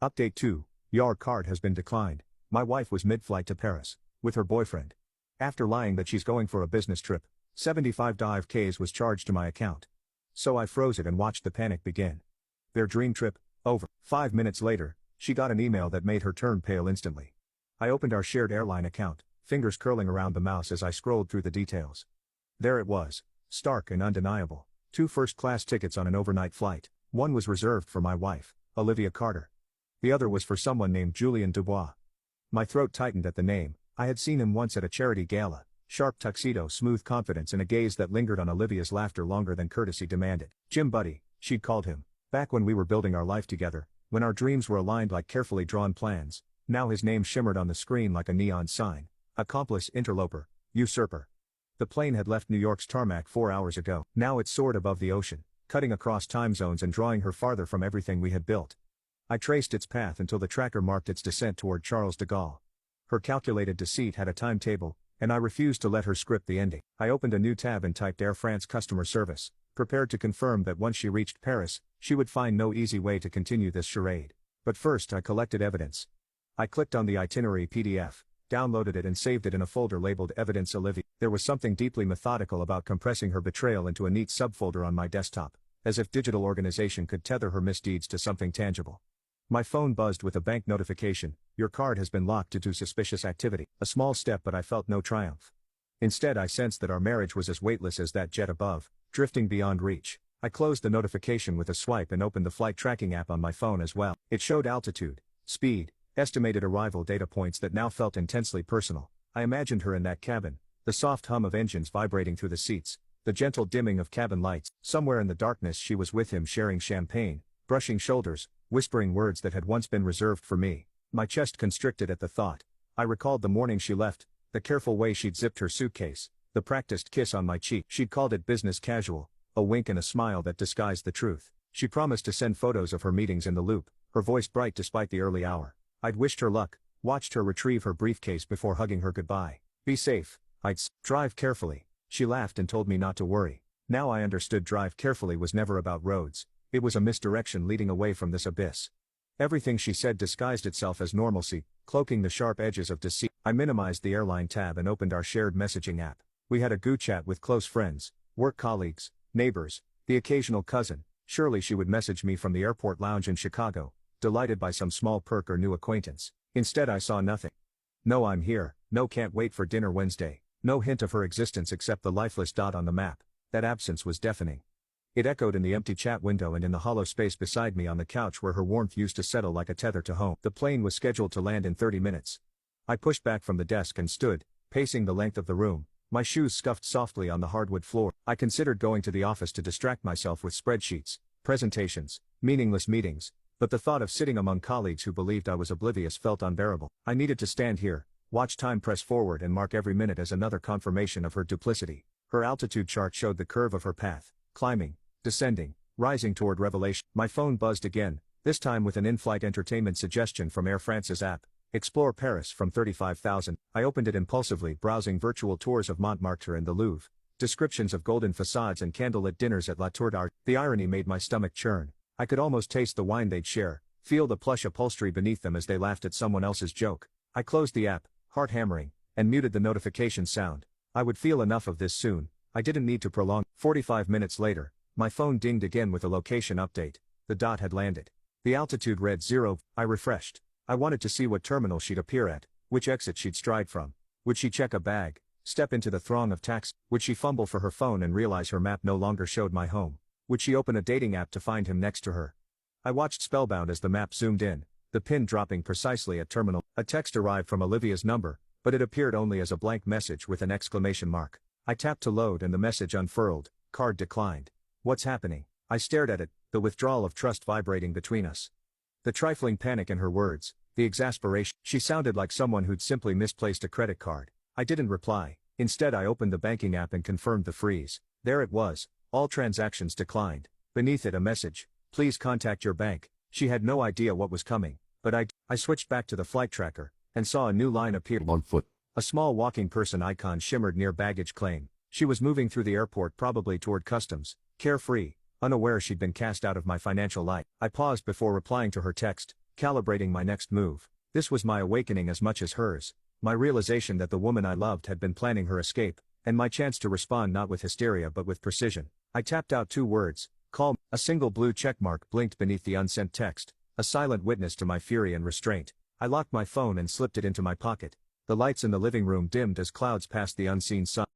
Update 2. Your card has been declined. My wife was mid-flight to Paris with her boyfriend. After lying that she's going for a business trip, 75 Ks was charged to my account. So I froze it and watched the panic begin. Their dream trip, over. 5 minutes later, she got an email that made her turn pale instantly. I opened our shared airline account, fingers curling around the mouse as I scrolled through the details. There it was, stark and undeniable. 2 first-class tickets on an overnight flight. One was reserved for my wife, Olivia Carter. The other was for someone named Julien Dubois. My throat tightened at the name. I had seen him once at a charity gala, sharp tuxedo, smooth confidence and a gaze that lingered on Olivia's laughter longer than courtesy demanded. Jim Buddy, she'd called him. Back when we were building our life together, when our dreams were aligned like carefully drawn plans, now his name shimmered on the screen like a neon sign. Accomplice, interloper, usurper. The plane had left New York's tarmac 4 hours ago. Now it soared above the ocean, cutting across time zones and drawing her farther from everything we had built. I traced its path until the tracker marked its descent toward Charles de Gaulle. Her calculated deceit had a timetable, and I refused to let her script the ending. I opened a new tab and typed Air France customer service, prepared to confirm that once she reached Paris, she would find no easy way to continue this charade. But first I collected evidence. I clicked on the itinerary PDF, downloaded it and saved it in a folder labeled Evidence Olivia. There was something deeply methodical about compressing her betrayal into a neat subfolder on my desktop, as if digital organization could tether her misdeeds to something tangible. My phone buzzed with a bank notification. Your card has been locked due to suspicious activity. A small step, but I felt no triumph. Instead I sensed that our marriage was as weightless as that jet above, drifting beyond reach. I closed the notification with a swipe and opened the flight tracking app on my phone as well. It showed altitude, speed, estimated arrival data points that now felt intensely personal. I imagined her in that cabin, the soft hum of engines vibrating through the seats, the gentle dimming of cabin lights. Somewhere in the darkness she was with him, sharing champagne, brushing shoulders, whispering words that had once been reserved for me. My chest constricted at the thought. I recalled the morning she left, the careful way she'd zipped her suitcase, the practiced kiss on my cheek. She'd called it business casual, a wink and a smile that disguised the truth. She promised to send photos of her meetings in the Loop, her voice bright despite the early hour. I'd wished her luck, watched her retrieve her briefcase before hugging her goodbye. Be safe, drive carefully. She laughed and told me not to worry. Now I understood drive carefully was never about roads. It was a misdirection leading away from this abyss. Everything she said disguised itself as normalcy, cloaking the sharp edges of deceit. I minimized the airline tab and opened our shared messaging app. We had a goo chat with close friends, work colleagues, neighbors, the occasional cousin. Surely she would message me from the airport lounge in Chicago, delighted by some small perk or new acquaintance. Instead I saw nothing. No I'm here, no can't wait for dinner Wednesday, no hint of her existence except the lifeless dot on the map. That absence was deafening. It echoed in the empty chat window and in the hollow space beside me on the couch where her warmth used to settle like a tether to home. The plane was scheduled to land in 30 minutes. I pushed back from the desk and stood, pacing the length of the room, my shoes scuffed softly on the hardwood floor. I considered going to the office to distract myself with spreadsheets, presentations, meaningless meetings, but the thought of sitting among colleagues who believed I was oblivious felt unbearable. I needed to stand here, watch time press forward and mark every minute as another confirmation of her duplicity. Her altitude chart showed the curve of her path, climbing, descending, rising toward revelation. My phone buzzed again, this time with an in-flight entertainment suggestion from Air France's app. Explore Paris from 35,000. I opened it impulsively, browsing virtual tours of Montmartre and the Louvre, descriptions of golden facades and candlelit dinners at La Tour d'Art. The irony made my stomach churn. I could almost taste the wine they'd share, feel the plush upholstery beneath them as they laughed at someone else's joke. I closed the app, heart hammering, and muted the notification sound. I would feel enough of this soon. I didn't need to prolong. 45 minutes later, my phone dinged again with a location update. The dot had landed. The altitude read 0. I refreshed. I wanted to see what terminal she'd appear at, which exit she'd stride from. Would she check a bag, step into the throng of taxis? Would she fumble for her phone and realize her map no longer showed my home? Would she open a dating app to find him next to her? I watched spellbound as the map zoomed in, the pin dropping precisely at terminal. A text arrived from Olivia's number, but it appeared only as a blank message with an exclamation mark. I tapped to load and the message unfurled. Card declined. What's happening? I stared at it, the withdrawal of trust vibrating between us. The trifling panic in her words, the exasperation. She sounded like someone who'd simply misplaced a credit card. I didn't reply. Instead I opened the banking app and confirmed the freeze. There it was, all transactions declined. Beneath it a message, please contact your bank. She had no idea what was coming, but I switched back to the flight tracker, and saw a new line appear. On foot. A small walking person icon shimmered near baggage claim. She was moving through the airport, probably toward customs. Carefree, unaware she'd been cast out of my financial light. I paused before replying to her text, Calibrating my next move. This was my awakening as much as hers, my realization that the woman I loved had been planning her escape, and my chance to respond not with hysteria but with precision. I tapped out 2 words, call. A single blue checkmark blinked beneath the unsent text, a silent witness to my fury and restraint. I locked my phone and slipped it into my pocket. The lights in the living room dimmed as clouds passed the unseen sun.